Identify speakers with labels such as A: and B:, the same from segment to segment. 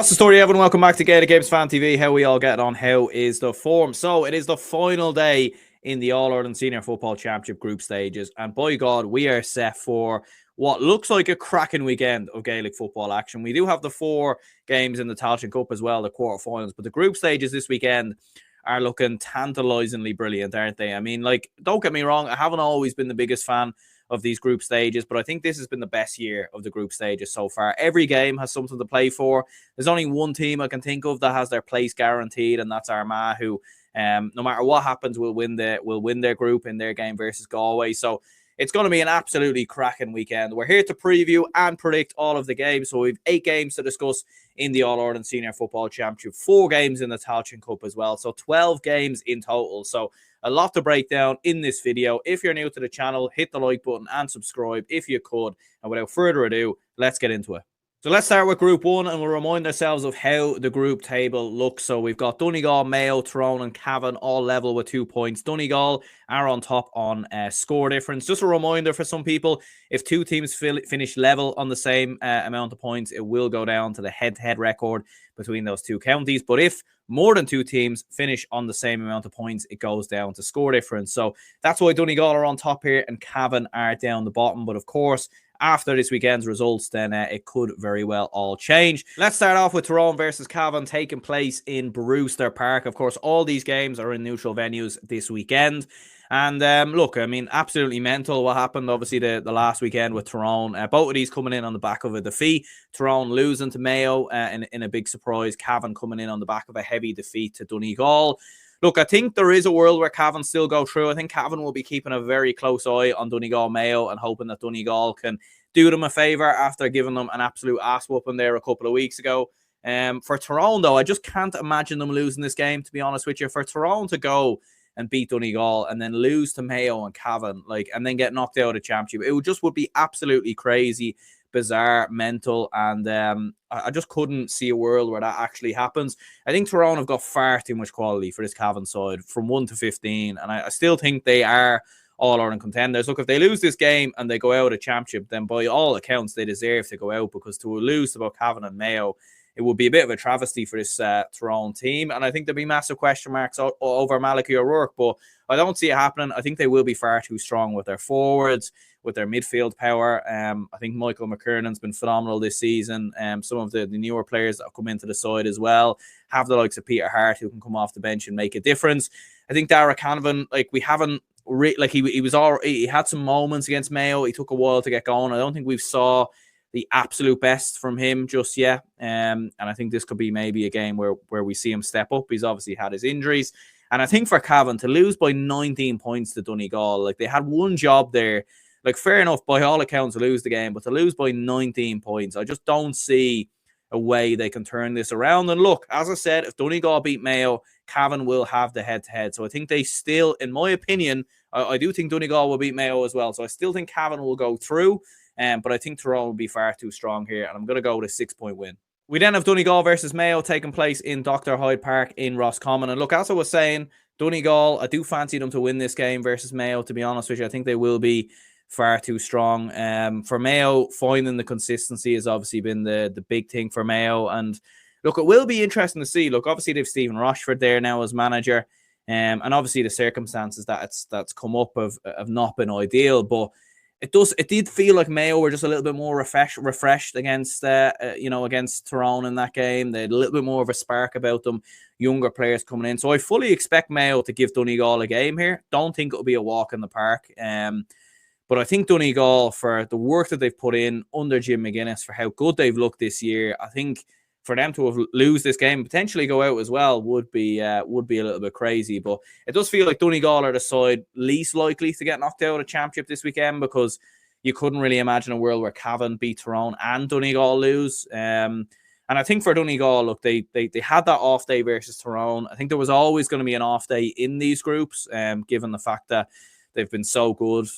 A: What's the story, everyone? Welcome back to Gaelic Games Fan TV. How we all getting on? How is the form? So it is the final day in the All-Ireland Senior Football Championship group stages, and by God, we are set for what looks like a cracking weekend of Gaelic football action. We do have the 4 games in the Tailteann Cup as well, the quarterfinals, but the group stages this weekend are looking tantalizingly brilliant, aren't they? I mean, like, don't get me wrong, I haven't always been the biggest fan of these group stages, but I think this has been the best year of the group stages so far. Every game has something to play for. There's only one team I can think of that has their place guaranteed, and that's Armagh, who, no matter what happens, will win their group in their game versus Galway. So it's going to be an absolutely cracking weekend. We're here to preview and predict all of the games. So we've 8 games to discuss in the All-Ireland Senior Football Championship, 4 games in the Tailteann Cup as well. So 12 games in total. So a lot to break down in this video. If you're new to the channel, hit the like button and subscribe if you could. And without further ado, let's get into it. So let's start with Group 1, and we'll remind ourselves of how the group table looks. So we've got Donegal, Mayo, Tyrone and Cavan all level with 2 points. Donegal are on top on score difference. Just a reminder for some people, if 2 teams finish level on the same amount of points, it will go down to the head-to-head record between those 2 counties. But if more than 2 teams finish on the same amount of points, it goes down to score difference. So that's why Donegal are on top here and Cavan are down the bottom. But of course, after this weekend's results, then it could very well all change. Let's start off with Tyrone versus Cavan taking place in Brewster Park. Of course, all these games are in neutral venues this weekend. And look, I mean, absolutely mental what happened, obviously, the last weekend with Tyrone. Both of these coming in on the back of a defeat. Tyrone losing to Mayo in a big surprise. Cavan coming in on the back of a heavy defeat to Donegal. Look, I think there is a world where Cavan still go through. I think Cavan will be keeping a very close eye on Donegal Mayo and hoping that Donegal can do them a favour after giving them an absolute ass-whooping there a couple of weeks ago. For Tyrone, though, I just can't imagine them losing this game, to be honest with you. For Tyrone to go and beat Donegal and then lose to Mayo and Cavan, and then get knocked out of the championship, it would be absolutely crazy, bizarre, mental, and I just couldn't see a world where that actually happens. I think Tyrone have got far too much quality for this Cavan side from 1 to 15, and I still think they are All-Ireland contenders. Look, if they lose this game and they go out of the championship, then by all accounts they deserve to go out, because to lose to both Cavan and Mayo, it would be a bit of a travesty for this Tyrone team. And I think there'll be massive question marks over Malachy O'Rourke, but I don't see it happening. I think they will be far too strong with their forwards, with their midfield power. I think Michael McKernan's been phenomenal this season. Some of the newer players that have come into the side as well have the likes of Peter Hart, who can come off the bench and make a difference. I think Dara Canavan, we haven't he had some moments against Mayo. He took a while to get going. I don't think we've saw the absolute best from him just yet. And I think this could be maybe a game where we see him step up. He's obviously had his injuries. And I think for Cavan to lose by 19 points to Donegal, they had one job there. Fair enough, by all accounts, to lose the game, but to lose by 19 points, I just don't see a way they can turn this around. And look, as I said, if Donegal beat Mayo, Cavan will have the head-to-head. So I think they still, in my opinion, I do think Donegal will beat Mayo as well. So I still think Cavan will go through. But I think Tyrone will be far too strong here, and I'm going to go with a 6-point win. We then have Donegal versus Mayo taking place in Dr. Hyde Park in Roscommon. And look, as I was saying, Donegal, I do fancy them to win this game versus Mayo, to be honest with you. I think they will be far too strong. For Mayo, finding the consistency has obviously been the big thing for Mayo. And look, it will be interesting to see. Look, obviously they've Stephen Rochford there now as manager. And obviously the circumstances that's come up have not been ideal, but it did feel like Mayo were just a little bit more refreshed against against Tyrone in that game. They had a little bit more of a spark about them, younger players coming in. So I fully expect Mayo to give Donegal a game here. Don't think it'll be a walk in the park. But I think Donegal, for the work that they've put in under Jim McGuinness, for how good they've looked this year, I think for them to lose this game, potentially go out as well, would be a little bit crazy. But it does feel like Donegal are the side least likely to get knocked out of the championship this weekend, because you couldn't really imagine a world where Cavan beat Tyrone and Donegal lose. And I think for Donegal, look, they had that off day versus Tyrone. I think there was always going to be an off day in these groups, given the fact that they've been so good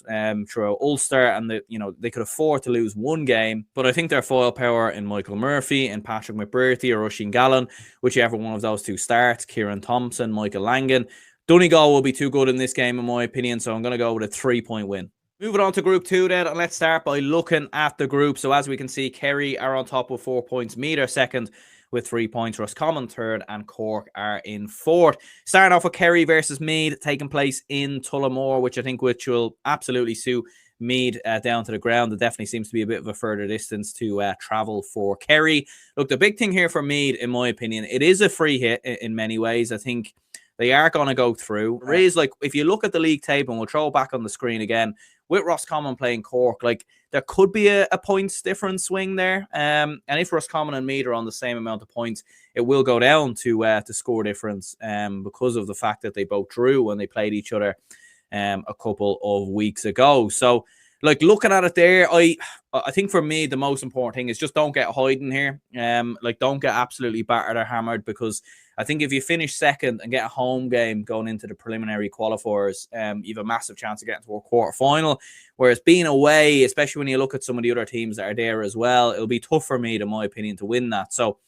A: throughout Ulster, and they could afford to lose one game. But I think their foil power in Michael Murphy and Patrick McBrearty or Oisin Gallen, whichever one of those 2 starts, Kieran Thompson, Michael Langan, Donegal will be too good in this game, in my opinion. So I'm going to go with a 3-point win. Moving on to Group 2 then, and let's start by looking at the group. So as we can see, Kerry are on top with 4 points. Meath are second with 3 points. Roscommon third and Cork are in fourth. Starting off with Kerry versus Meath, taking place in Tullamore, which will absolutely suit Meath down to the ground. It definitely seems to be a bit of a further distance to travel for Kerry. Look, the big thing here for Meath, in my opinion, it is a free hit in many ways. I think they are going to go through. There is, like, if you look at the league table, and we'll throw it back on the screen again, with Roscommon playing Cork, like, there could be a points difference swing there. And if Roscommon and Meath are on the same amount of points, it will go down to score difference because of the fact that they both drew when they played each other a couple of weeks ago. So, like, looking at it there, I think for me, the most important thing is just don't get hiding here. Like, don't get absolutely battered or hammered, because I think if you finish second and get a home game going into the preliminary qualifiers, you have a massive chance of getting to a quarter final. Whereas being away, especially when you look at some of the other teams that are there as well, it'll be tough for me, in my opinion, to win that. So,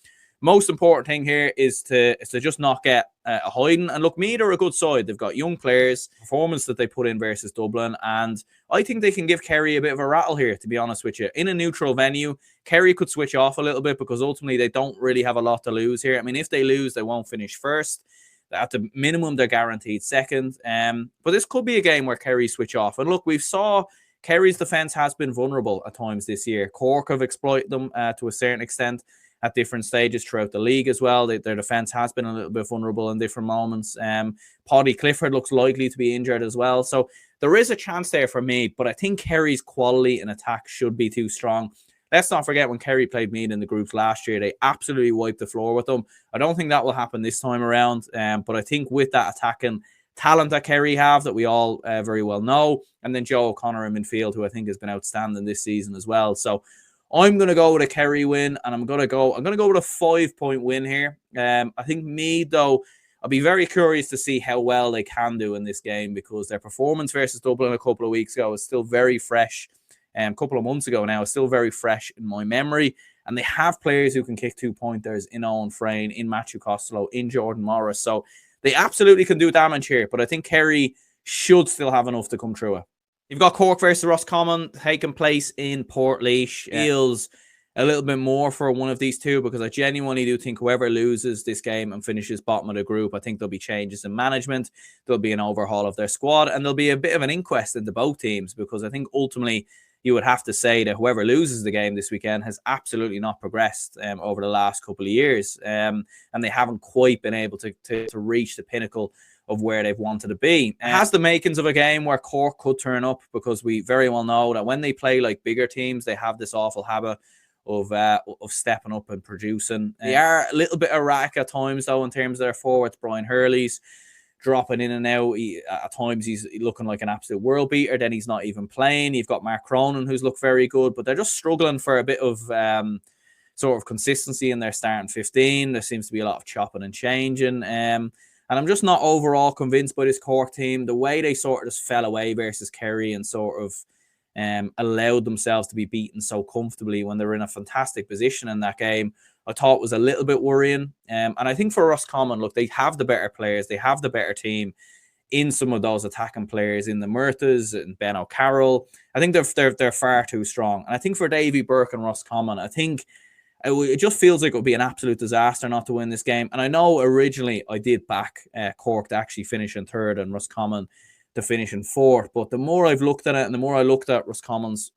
A: most important thing here is to just not get a hiding. And look, Meath are a good side. They've got young players, performance that they put in versus Dublin, and I think they can give Kerry a bit of a rattle here, to be honest with you. In a neutral venue, Kerry could switch off a little bit because ultimately they don't really have a lot to lose here. I mean, if they lose, they won't finish first. At the minimum, they're guaranteed second. But this could be a game where Kerry switch off. And look, we've saw Kerry's defence has been vulnerable at times this year. Cork have exploited them to a certain extent at different stages throughout the league as well. Their defence has been a little bit vulnerable in different moments. Paddy Clifford looks likely to be injured as well. So there is a chance there for me, but I think Kerry's quality in attack should be too strong. Let's not forget when Kerry played Meath in the groups last year, they absolutely wiped the floor with them. I don't think that will happen this time around, but I think with that attacking talent that Kerry have, that we all very well know, and then Joe O'Connor in midfield, who I think has been outstanding this season as well. So I'm going to go with a Kerry win, and I'm going to go with a 5-point win here. I think Meath, though, I'll be very curious to see how well they can do in this game, because their performance versus Dublin a couple of weeks ago is still very fresh. A couple of months ago now is still very fresh in my memory. And they have players who can kick 2-pointers in Owen Frayne, in Matthew Costello, in Jordan Morris. So they absolutely can do damage here, but I think Kerry should still have enough to come through it. You've got Cork versus Roscommon taking place in Portlaoise. Feels a little bit more for one of these two, because I genuinely do think whoever loses this game and finishes bottom of the group, I think there'll be changes in management. There'll be an overhaul of their squad, and there'll be a bit of an inquest into both teams, because I think ultimately you would have to say that whoever loses the game this weekend has absolutely not progressed over the last couple of years. And they haven't quite been able to reach the pinnacle of where they've wanted to be. It has the makings of a game where Cork could turn up, because we very well know that when they play like bigger teams, they have this awful habit of stepping up and producing. They are a little bit erratic at times, though, in terms of their forwards. Brian Hurley's dropping in and out. At times he's looking like an absolute world beater, then he's not even playing. You've got Mark Cronin, who's looked very good, but they're just struggling for a bit of sort of consistency in their starting 15. There seems to be a lot of chopping and changing. And I'm just not overall convinced by this Cork team. The way they sort of just fell away versus Kerry and sort of allowed themselves to be beaten so comfortably when they were in a fantastic position in that game, I thought was a little bit worrying. And I think for Roscommon, look, they have the better players. They have the better team in some of those attacking players, in the Murthas and Ben O'Carroll. I think they're far too strong. And I think for Davy Burke and Roscommon, I think it just feels like it would be an absolute disaster not to win this game. And I know originally I did back Cork to actually finish in third and Roscommon to finish in fourth. But the more I've looked at it, and the more I looked at Roscommon's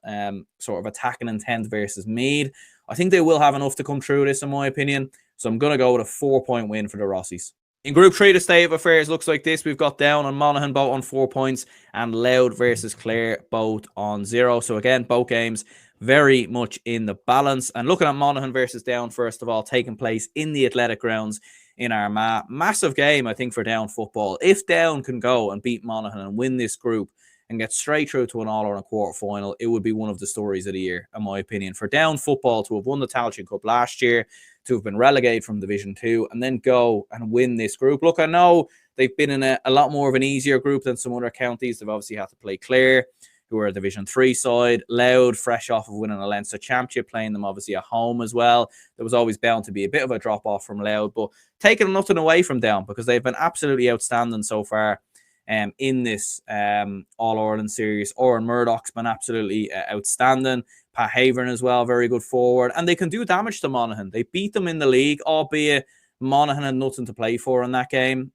A: sort of attacking intent versus Meath, I think they will have enough to come through this, in my opinion. So I'm going to go with a 4-point win for the Rossies. In Group 3, the state of affairs looks like this. We've got Down and Monaghan both on 4 points, and Louth versus Clare both on 0. So again, both games very much in the balance. And looking at Monaghan versus Down, first of all, taking place in the Athletic Grounds in Armagh. Massive game, I think, for Down football. If Down can go and beat Monaghan and win this group and get straight through to an All-Ireland quarter-final, it would be one of the stories of the year, in my opinion. For Down football to have won the Tailteann Cup last year, to have been relegated from Division 2, and then go and win this group. Look, I know they've been in a lot more of an easier group than some other counties. They've obviously had to play Clare, who are a Division 3 side. Louth, fresh off of winning a Leinster Championship, playing them obviously at home as well. There was always bound to be a bit of a drop-off from Louth, but taking nothing away from Down, because they've been absolutely outstanding so far in this All-Ireland series. Oran Murdoch's been absolutely outstanding. Pat Havern as well, very good forward. And they can do damage to Monaghan. They beat them in the league, albeit Monaghan had nothing to play for in that game.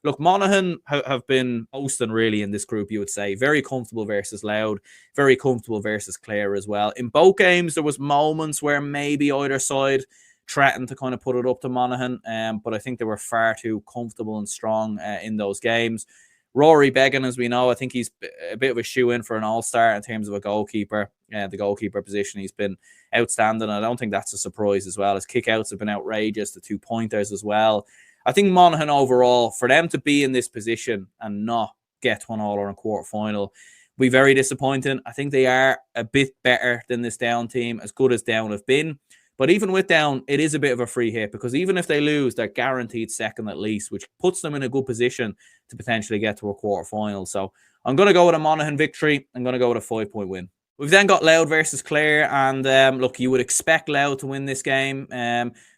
A: Look, Monaghan have been hosting really in this group, you would say. Very comfortable versus Louth, very comfortable versus Clare as well. In both games, there was moments where maybe either side threatened to kind of put it up to Monaghan, but I think they were far too comfortable and strong in those games. Rory Beggan, as we know, I think he's a bit of a shoe-in for an all-star in terms of a goalkeeper. The goalkeeper position, he's been outstanding. I don't think that's a surprise as well. His kickouts have been outrageous, the 2-pointers as well. I think Monaghan overall, for them to be in this position and not get to an All-Ireland quarter-final, will be very disappointing. I think they are a bit better than this Down team, as good as Down have been. But even with Down, it is a bit of a free hit because even if they lose, they're guaranteed second at least, which puts them in a good position to potentially get to a quarter-final. So I'm going to go with a Monaghan victory. I'm going to go with a 5-point win. We've then got Louth versus Clare, and look, you would expect Louth to win this game.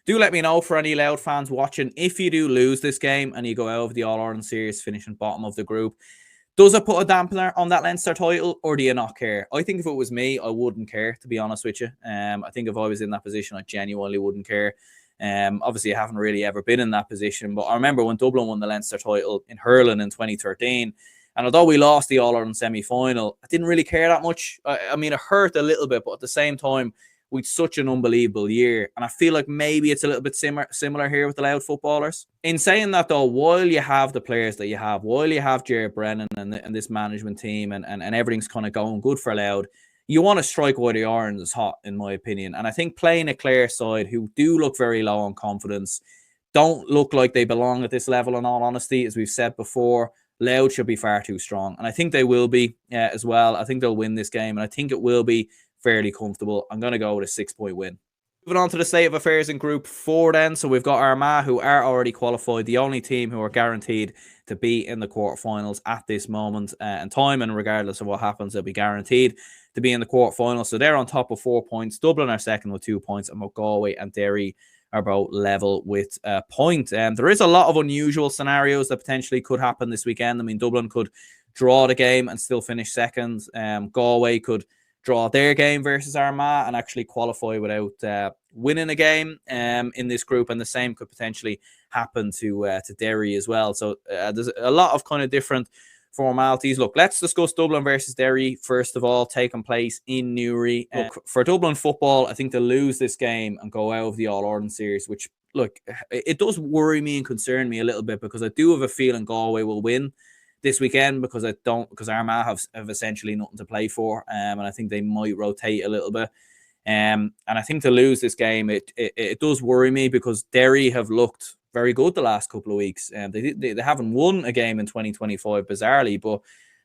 A: Do let me know for any Louth fans watching, if you do lose this game and you go out of the All-Ireland series finishing bottom of the group, does it put a dampener on that Leinster title, or do you not care? I think if it was me, I wouldn't care, to be honest with you. I think if I was in that position, I genuinely wouldn't care. Obviously, I haven't really ever been in that position, but I remember when Dublin won the Leinster title in hurling in 2013, and although we lost the All-Ireland semi-final, I didn't really care that much. I mean, it hurt a little bit, but at the same time, we had such an unbelievable year. And I feel like maybe it's a little bit similar here with the Louth footballers. In saying that, though, while you have the players that you have, while you have Jared Brennan and this management team and everything's kind of going good for Louth, you want to strike while the iron is hot, in my opinion. And I think playing a Clare side who do look very low on confidence, don't look like they belong at this level, in all honesty, as we've said before, Louth should be far too strong. And I think they will be as well. I think they'll win this game, and I think it will be fairly comfortable. I'm going to go with a 6-point win. Moving on to the state of affairs in Group 4 then. So we've got Armagh, who are already qualified, the only team who are guaranteed to be in the quarterfinals at this moment in time. And regardless of what happens, they'll be guaranteed to be in the quarterfinals. So they're on top of 4 points. Dublin are second with 2 points, and Galway and Derry are both level with a point. There is a lot of unusual scenarios that potentially could happen this weekend. I mean, Dublin could draw the game and still finish second. Galway could draw their game versus Armagh and actually qualify without winning a game in this group, and the same could potentially happen to Derry as well. So there's a lot of kind of different formalities. Look, let's discuss Dublin versus Derry first of all, taking place in Newry. Look, for Dublin football, I think to lose this game and go out of the All-Ireland series, which, look, it does worry me and concern me a little bit, because I do have a feeling Galway will win this weekend, because Armagh have essentially nothing to play for, and I think they might rotate a little bit. And I think to lose this game, it does worry me, because Derry have looked very good the last couple of weeks. They haven't won a game in 2025, bizarrely, but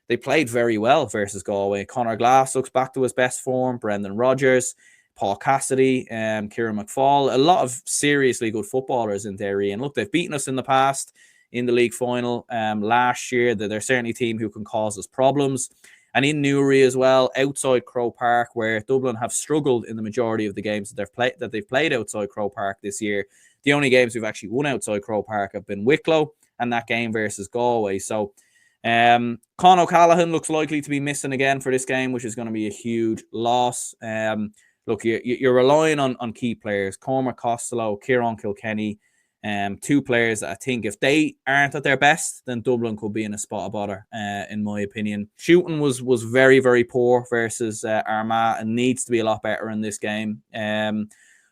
A: they played very well versus Galway. Conor Glass looks back to his best form. Brendan Rodgers, Paul Cassidy, Kieran McFall, a lot of seriously good footballers in Derry. And look, they've beaten us in the past in the league final last year. They're certainly a team who can cause us problems. And in Newry as well, outside Croke Park, where Dublin have struggled in the majority of the games that they've played outside Croke Park this year. The only games we've actually won outside Croke Park have been Wicklow and that game versus Galway. So Con O'Callaghan looks likely to be missing again for this game, which is going to be a huge loss. Look, you're relying on key players, Cormac Costello, Kieran Kilkenny, two players that I think if they aren't at their best, then Dublin could be in a spot of bother, in my opinion. Shooting was very, very poor versus Armagh, and needs to be a lot better in this game.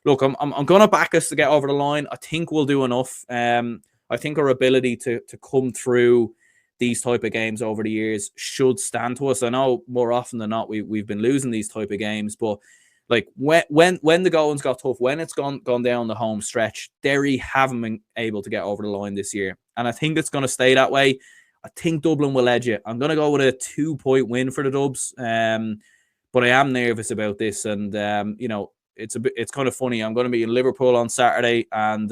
A: Look, I'm going to back us to get over the line. I think we'll do enough. I think our ability to come through these type of games over the years should stand to us. I know more often than not we've been losing these type of games, but like when the goings got tough, when it's gone down the home stretch, Derry haven't been able to get over the line this year, and I think it's going to stay that way. I think Dublin will edge it. I'm going to go with a 2-point win for the Dubs, but I am nervous about this, and you know, it's kind of funny. I'm going to be in Liverpool on Saturday, and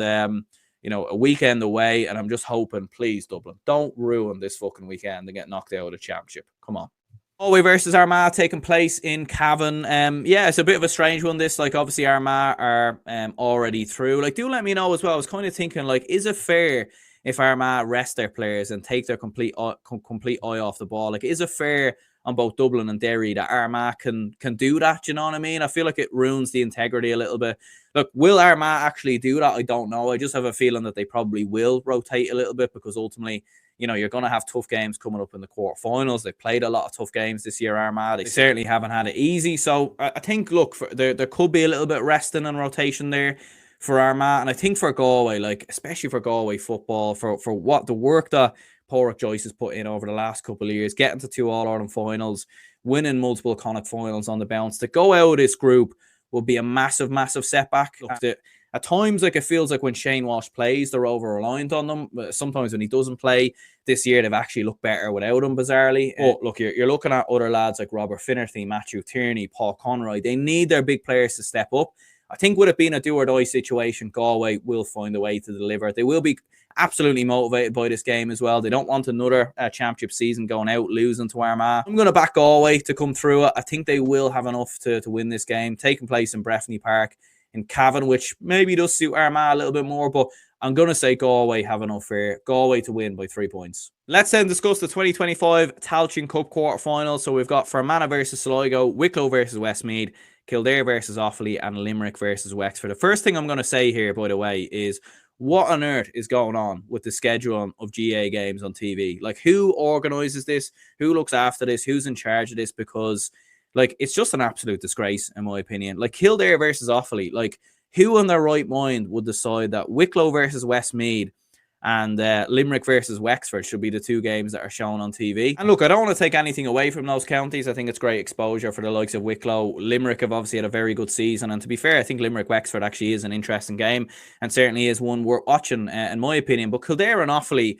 A: you know, a weekend away, and I'm just hoping, please, Dublin, don't ruin this fucking weekend and get knocked out of the championship. Come on. Galway versus Armagh taking place in Cavan. Yeah, it's a bit of a strange one, this. Like, obviously, Armagh are already through. Like, do let me know as well. I was kind of thinking, like, is it fair if Armagh rest their players and take their complete eye off the ball? Like, is it fair on both Dublin and Derry that Armagh can do that? Do you know what I mean? I feel like it ruins the integrity a little bit. Look, will Armagh actually do that? I don't know. I just have a feeling that they probably will rotate a little bit, because ultimately, you know, you're going to have tough games coming up in the quarterfinals. They've played a lot of tough games this year, Armagh. They certainly haven't had it easy. So I think, look, there could be a little bit of resting and rotation there for Armagh. And I think for Galway, like, especially for Galway football, for what the work that Pádraig Joyce has put in over the last couple of years, getting to 2 All-Ireland finals, winning multiple Connacht finals on the bounce, to go out of this group will be a massive, massive setback. Look, at times, like, it feels like when Shane Walsh plays, they're over-reliant on them. But sometimes when he doesn't play, this year they've actually looked better without him, bizarrely. But look, you're looking at other lads like Robert Finnerty, Matthew Tierney, Paul Conroy. They need their big players to step up. I think with it being a do-or-die situation, Galway will find a way to deliver. They will be absolutely motivated by this game as well. They don't want another championship season going out losing to Armagh. I'm going to back Galway to come through it. I think they will have enough to win this game, taking place in Breffni Park in Cavan, which maybe does suit Armagh a little bit more, but I'm going to say Galway have enough here. Galway to win by 3 points. Let's then discuss the 2025 Tailteann Cup quarterfinals. So we've got Fermanagh versus Sligo, Wicklow versus Westmeath, Kildare versus Offaly, and Limerick versus Wexford. The first thing I'm going to say here, by the way, is what on earth is going on with the schedule of GA games on TV? Like, who organises this? Who looks after this? Who's in charge of this? Because, like, it's just an absolute disgrace, in my opinion. Like, Kildare versus Offaly, like, who in their right mind would decide that Wicklow versus Westmeath and Limerick versus Wexford should be the 2 games that are shown on TV? And look, I don't want to take anything away from those counties. I think it's great exposure for the likes of Wicklow. Limerick have obviously had a very good season. And to be fair, I think Limerick-Wexford actually is an interesting game and certainly is one worth watching, in my opinion. But Kildare and Offaly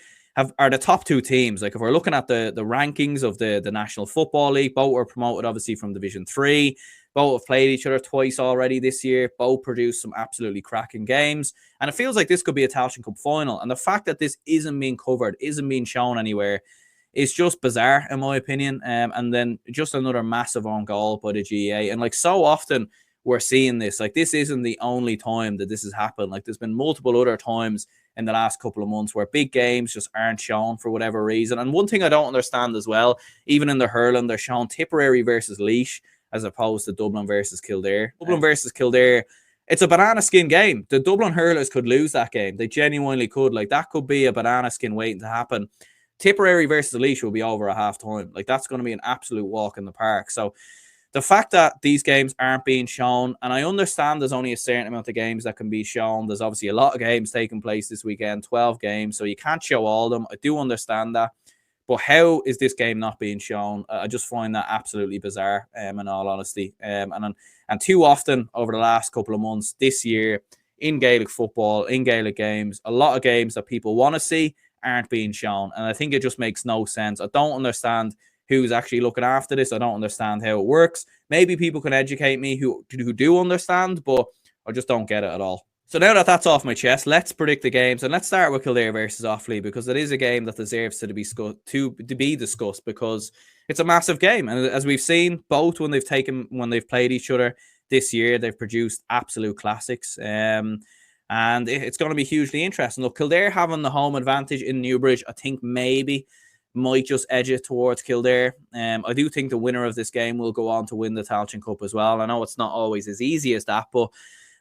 A: are the top 2 teams. Like, if we're looking at the rankings of the National Football League, both were promoted obviously from Division 3. Both have played each other twice already this year. Both produced some absolutely cracking games. And it feels like this could be a Tailteann Cup final. And the fact that this isn't being covered, isn't being shown anywhere, is just bizarre, in my opinion. And then just another massive own goal by the GAA. And, like, so often we're seeing this. Like, this isn't the only time that this has happened. Like, there's been multiple other times in the last couple of months where big games just aren't shown for whatever reason. And one thing I don't understand as well, even in the hurling, they're shown Tipperary versus Laois as opposed to Dublin versus Kildare. Dublin versus Kildare, it's a banana skin game. The Dublin hurlers could lose that game. They genuinely could. Like, that could be a banana skin waiting to happen. Tipperary versus Laois will be over at half time. Like, that's going to be an absolute walk in the park. So the fact that these games aren't being shown, and I understand there's only a certain amount of games that can be shown. There's obviously a lot of games taking place this weekend, 12 games, so you can't show all of them. I do understand that. But how is this game not being shown? I just find that absolutely bizarre, in all honesty. And too often over the last couple of months this year in Gaelic football, in Gaelic games, a lot of games that people want to see aren't being shown. And I think it just makes no sense. I don't understand who's actually looking after this. I don't understand how it works. Maybe people can educate me who do understand, but I just don't get it at all. So now that that's off my chest, let's predict the games, and let's start with Kildare versus Offaly, because it is a game that deserves to be discussed because it's a massive game. And as we've seen, both when they've played each other this year, they've produced absolute classics. And it's going to be hugely interesting. Look, Kildare having the home advantage in Newbridge, I think maybe might just edge it towards Kildare. I do think the winner of this game will go on to win the Tailteann Cup as well. I know it's not always as easy as that, but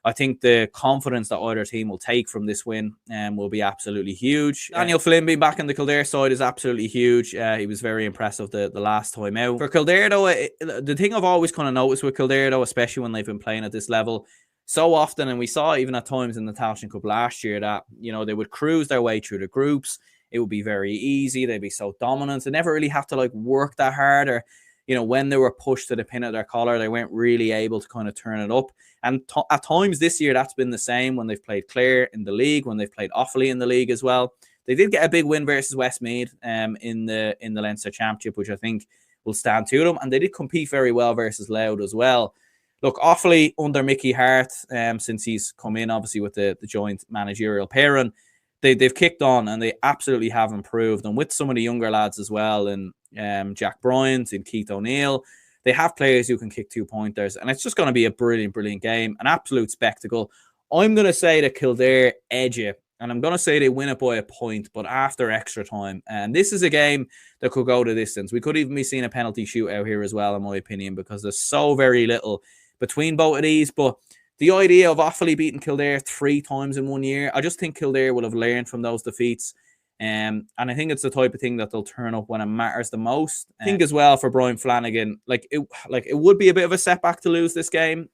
A: I think the confidence that either team will take from this win will be absolutely huge. Daniel Flynn being back on the Kildare side is absolutely huge. He was very impressive the last time out. For Kildare, though, the thing I've always kind of noticed with Kildare, though, especially when they've been playing at this level so often, and we saw even at times in the Tailteann Cup last year that, you know, they would cruise their way through the groups. It would be very easy. They'd be so dominant. They never really have to, like, work that hard, or, you know, when they were pushed to the pin of their collar, they weren't really able to kind of turn it up. And at times this year, that's been the same when they've played Clare in the league, when they've played Offaly in the league as well. They did get a big win versus Westmeath in the Leinster Championship, which I think will stand to them. And they did compete very well versus Louth as well. Look, Offaly under Mickey Hart, since he's come in, obviously, with the joint managerial pairing, they've kicked on and they absolutely have improved. And with some of the younger lads as well, and Jack Bryant and Keith O'Neill. They have players who can kick 2-pointers, and it's just going to be a brilliant, brilliant game, an absolute spectacle. I'm going to say that Kildare edge it, and I'm going to say they win it by a point, but after extra time. And this is a game that could go the distance. We could even be seeing a penalty shootout here as well, in my opinion, because there's so very little between both of these. But the idea of Offaly beating Kildare 3 times in 1 year, I just think Kildare will have learned from those defeats. And I think it's the type of thing that they'll turn up when it matters the most. I think as well for Brian Flanagan, it would be a bit of a setback to lose this game.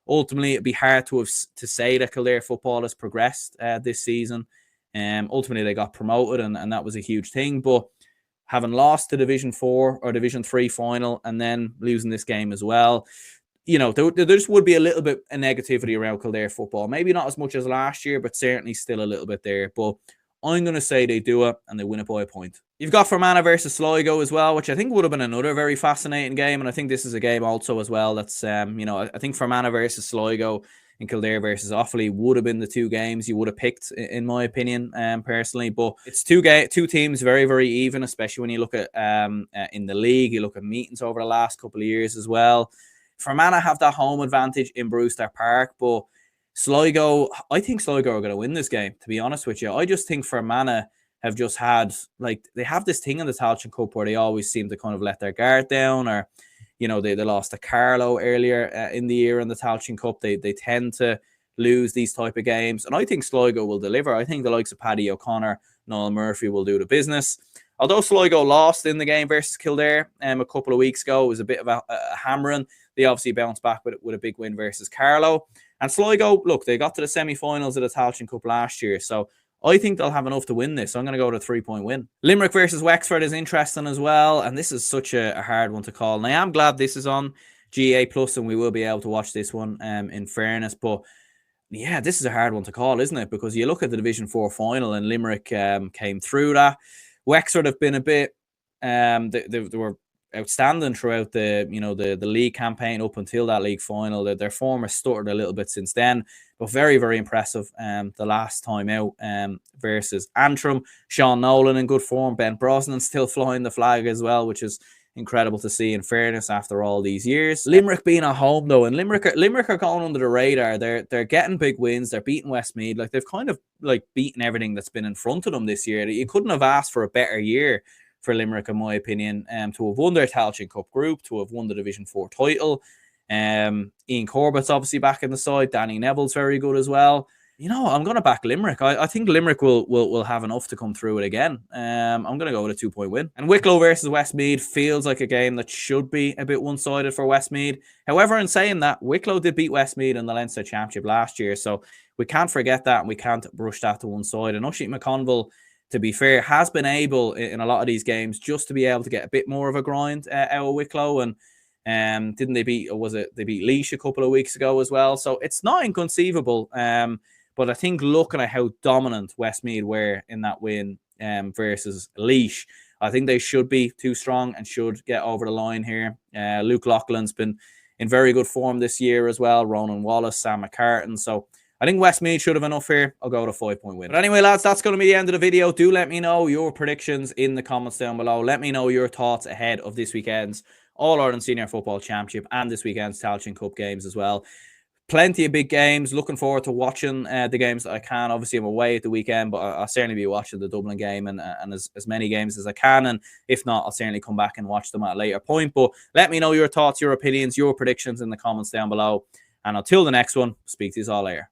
A: Ultimately, it'd be hard to say that Kildare football has progressed this season. Ultimately, they got promoted, and that was a huge thing. But having lost to Division 4 or Division 3 final and then losing this game as well, there just would be a little bit of negativity around Kildare football. Maybe not as much as last year, but certainly still a little bit there. But I'm going to say they do it, and they win it by a point. You've got Fermanagh versus Sligo as well, which I think would have been another very fascinating game. And I think this is a game also as well that's, I think Fermanagh versus Sligo and Kildare versus Offaly would have been the 2 games you would have picked, in my opinion, personally. But it's two teams very, very even, especially when you look at in the league. You look at meetings over the last couple of years as well. Fermanagh have that home advantage in Brewster Park, but Sligo, I think Sligo are going to win this game, to be honest with you. I just think Fermanagh have just had, they have this thing in the Tailteann Cup where they always seem to kind of let their guard down, or, they lost to Carlow earlier in the year in the Tailteann Cup. They tend to lose these type of games, and I think Sligo will deliver. I think the likes of Paddy O'Connor, Noel Murphy will do the business. Although Sligo lost in the game versus Kildare a couple of weeks ago, it was a bit of a hammering. They obviously bounced back with a big win versus Carlow. And Sligo, look, they got to the semi-finals of the Tailteann Cup last year, so I think they'll have enough to win this. So I'm going to go with a 3-point win. Limerick versus Wexford is interesting as well, and this is such a hard one to call. And I am glad this is on GA Plus, and we will be able to watch this one in fairness. But yeah, this is a hard one to call, isn't it? Because you look at the Division 4 final, and Limerick came through that. Wexford have been a bit, they were outstanding throughout the league campaign up until that league final. Their form has stuttered a little bit since then, but very, very impressive the last time out versus Antrim. Sean Nolan in good form. Ben Brosnan still flying the flag as well, which is incredible to see, in fairness, after all these years. Limerick being at home, though, and Limerick are going under the radar. They're getting big wins. They're beating Westmeath. They've kind of beaten everything that's been in front of them this year. You couldn't have asked for a better year for Limerick, in my opinion, to have won their Tailteann Cup group, to have won the Division 4 title. Ian Corbett's obviously back in the side. Danny Neville's very good as well. I'm going to back Limerick. I think Limerick will have enough to come through it again. I'm going to go with a 2-point win. And Wicklow versus Westmeath feels like a game that should be a bit one-sided for Westmeath. However, in saying that, Wicklow did beat Westmeath in the Leinster Championship last year, so we can't forget that, and we can't brush that to one side. And Oisin McConville, to be fair, has been able in a lot of these games just to be able to get a bit more of a grind out of Wicklow. And didn't they beat, or was it they beat Laois a couple of weeks ago as well? So it's not inconceivable. But I think looking at how dominant Westmeath were in that win versus Laois, I think they should be too strong and should get over the line here. Luke Loughlin's been in very good form this year as well. Ronan Wallace, Sam McCartan. So I think Westmeath should have enough here. I'll go with a 5-point win. But anyway, lads, that's going to be the end of the video. Do let me know your predictions in the comments down below. Let me know your thoughts ahead of this weekend's All-Ireland Senior Football Championship and this weekend's Tailteann Cup games as well. Plenty of big games. Looking forward to watching the games that I can. Obviously, I'm away at the weekend, but I'll certainly be watching the Dublin game and as many games as I can. And if not, I'll certainly come back and watch them at a later point. But let me know your thoughts, your opinions, your predictions in the comments down below. And until the next one, speak to you all later.